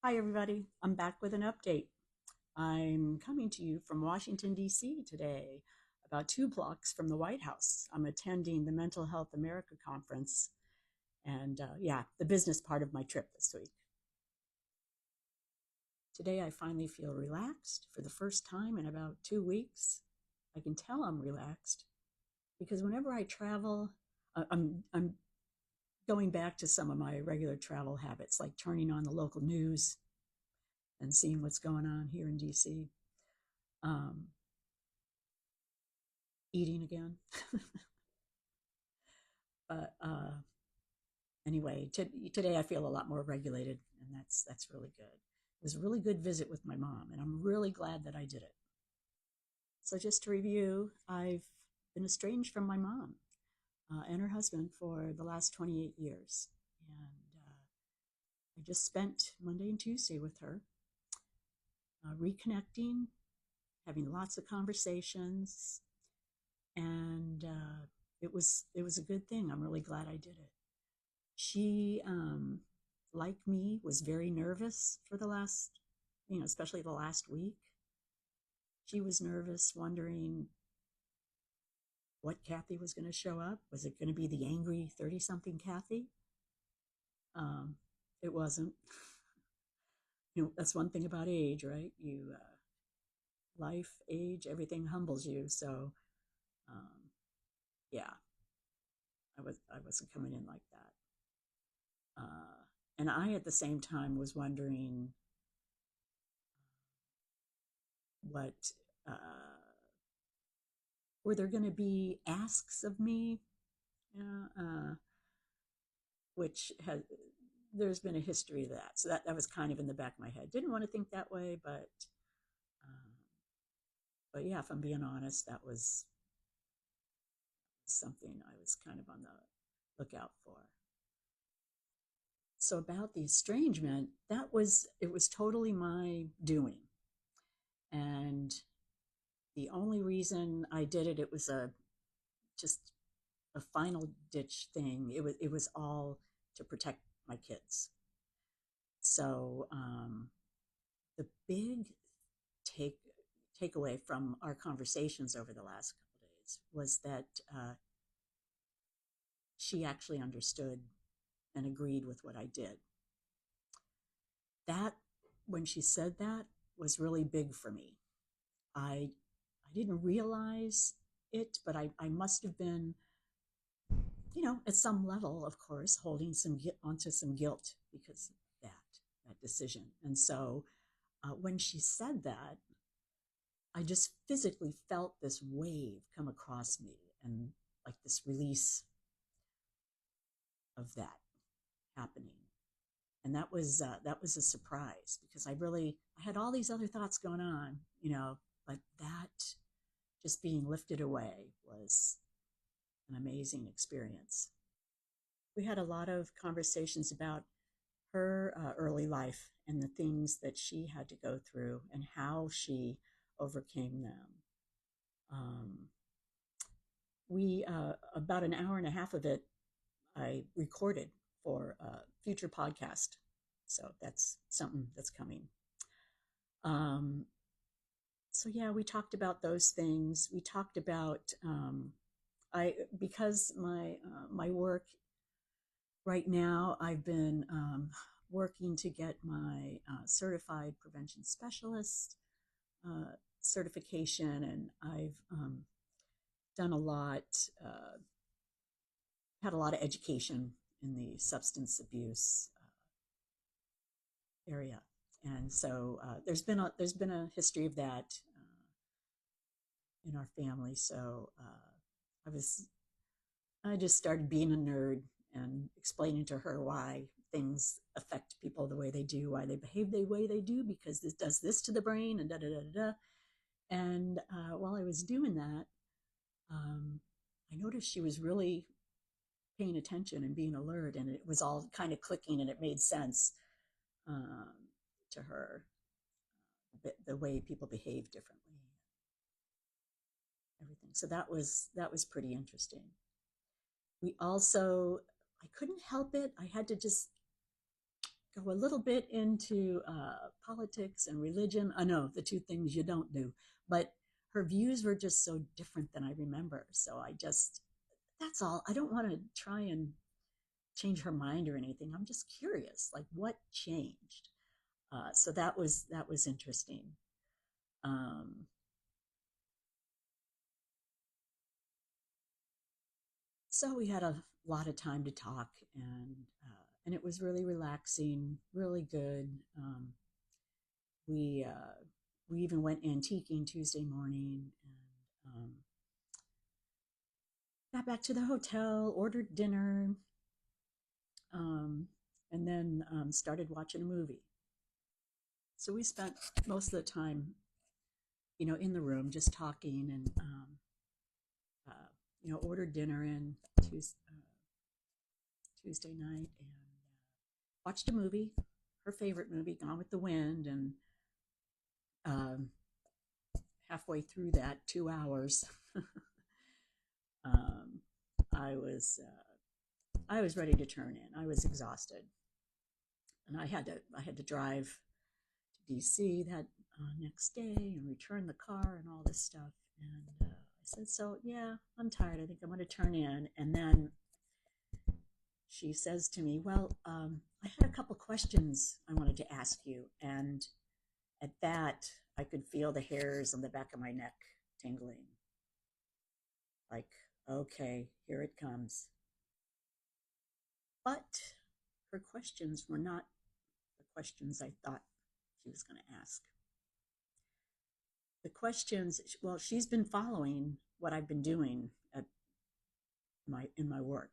Hi, everybody. I'm back with an update. I'm coming to you from Washington, D.C. today, about 2 blocks from the White House. I'm attending the Mental Health America conference and, yeah, the business part of my trip this week. Today, I finally feel relaxed for the first time in about 2 weeks. I can tell I'm relaxed because whenever I travel, I'm going back to some of my regular travel habits, like turning on the local news and seeing what's going on here in D.C. Um, Eating again. But anyway, today I feel a lot more regulated, and that's really good. It was a really good visit with my mom, and I'm really glad that I did it. So just to review, I've been estranged from my mom and her husband for the last 28 years, and I just spent Monday and Tuesday with her, reconnecting, having lots of conversations, and it was a good thing. I'm really glad I did it. She, like me, was very nervous for the last, especially the last week. She was nervous, wondering what Kathy was going to show up. Was it going to be the angry 30 something Kathy? Um, it wasn't. That's one thing about age, right? Life, age, everything humbles you. So, um, yeah, I wasn't coming in like that. Uh, and I, at the same time, was wondering what were there going to be asks of me, yeah, which has there's been a history of that. So that was kind of in the back of my head. Didn't want to think that way, um, but yeah, if I'm being honest, that was something I was kind of on the lookout for. So about the estrangement, it was totally my doing, and the only reason I did it, it was a just a final ditch thing. It was all to protect my kids. So the big take takeaway from our conversations over the last couple of days was that she actually understood and agreed with what I did. That when she said that was really big for me. I I didn't realize it, but I must have been, at some level, of course, holding onto some guilt because of that decision. And so when she said that, I just physically felt this wave come across me and like this release of that happening. And that was a surprise because I had all these other thoughts going on, but that just being lifted away was an amazing experience. We had a lot of conversations about her early life and the things that she had to go through and how she overcame them. Um, we About an hour and a half of it I recorded for a future podcast, so that's something that's coming. Um, so yeah, we talked about those things. We talked about I because my work right now. I've been working to get my certified prevention specialist certification, and I've done a lot. Had a lot of education in the substance abuse area, and so there's been a history of that in our family. So I was I just started being a nerd and explaining to her why things affect people the way they do, why they behave the way they do, because this does this to the brain, and da da da da. Da. And while I was doing that, um, I noticed she was really paying attention and being alert, and it was all kind of clicking, and it made sense um, to her, the way people behave differently, everything. So that was pretty interesting. We also, I couldn't help it. I had to just go a little bit into politics and religion. I know the two things you don't do, but her views were just so different than I remember. So I just, that's all. I don't want to try and change her mind or anything. I'm just curious, like what changed. So that was interesting. Um, so we had a lot of time to talk, and it was really relaxing, really good. We we even went antiquing Tuesday morning, and got back to the hotel, ordered dinner, um, and then started watching a movie. So we spent most of the time, in the room just talking, and uh, ordered dinner in Tuesday night, and watched a movie, her favorite movie, Gone with the Wind, and um, halfway through that 2 hours, um, I was I was ready to turn in. I was exhausted, and I had to drive to DC that next day and return the car and all this stuff. And I said, "So yeah, I'm tired. I think I'm going to turn in." And then she says to me, "Well, I had a couple questions I wanted to ask you." And at that, I could feel the hairs on the back of my neck tingling. Like, okay, here it comes. But her questions were not the questions I thought she was going to ask. The questions, well, she's been following what I've been doing at in my work,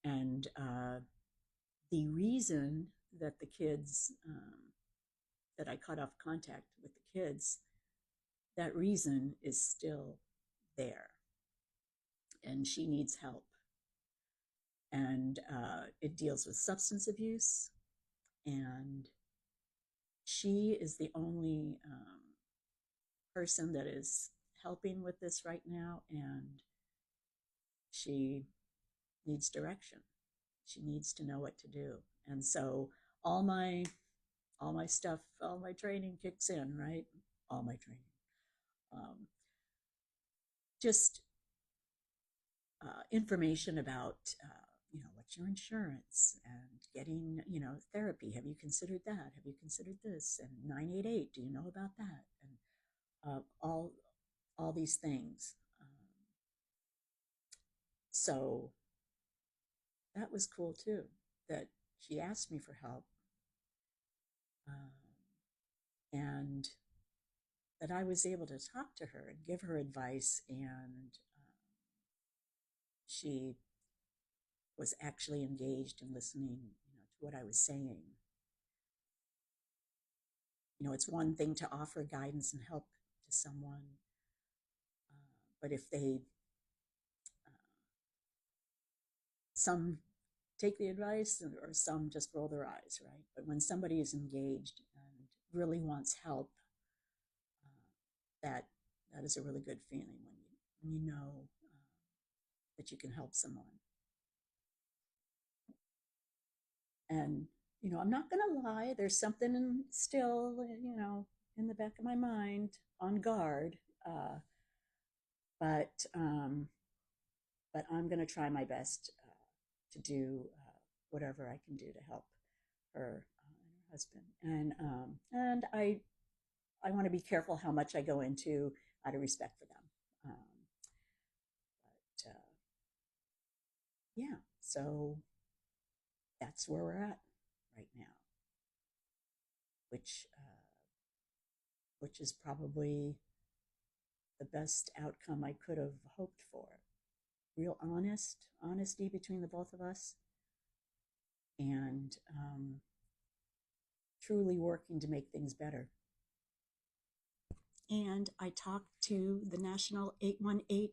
and the reason that the kids that I cut off contact with the kids, that reason is still there, and she needs help. And it deals with substance abuse, and she is the only person that is helping with this right now, and she needs direction. She needs to know what to do. And so all my all my stuff, all my training kicks in, right? All my training. Um, just information about what's your insurance, and getting therapy. Have you considered that? Have you considered this? And 988, do you know about that? And all these things. So that was cool too, that she asked me for help, um, and that I was able to talk to her and give her advice, and she was actually engaged in listening, to what I was saying. It's one thing to offer guidance and help to someone, but if they, uh, some take the advice, or some just roll their eyes, right? But when somebody is engaged and really wants help, that that is a really good feeling when you know that you can help someone. And I'm not going to lie. There's something still, in the back of my mind, on guard. Uh, but I'm going to try my best to do whatever I can do to help her and her husband. And I want to be careful how much I go into, out of respect for them. But yeah, so that's where we're at right now, which which is probably the best outcome I could have hoped for. Real honesty between the both of us, and truly working to make things better. And I talked to the National 818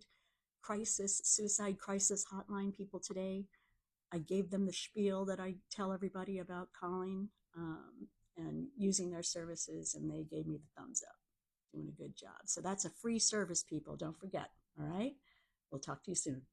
suicide crisis hotline people today. I gave them the spiel that I tell everybody about calling and using their services, and they gave me the thumbs up. Doing a good job. So that's a free service, people. Don't forget. All right. We'll talk to you soon.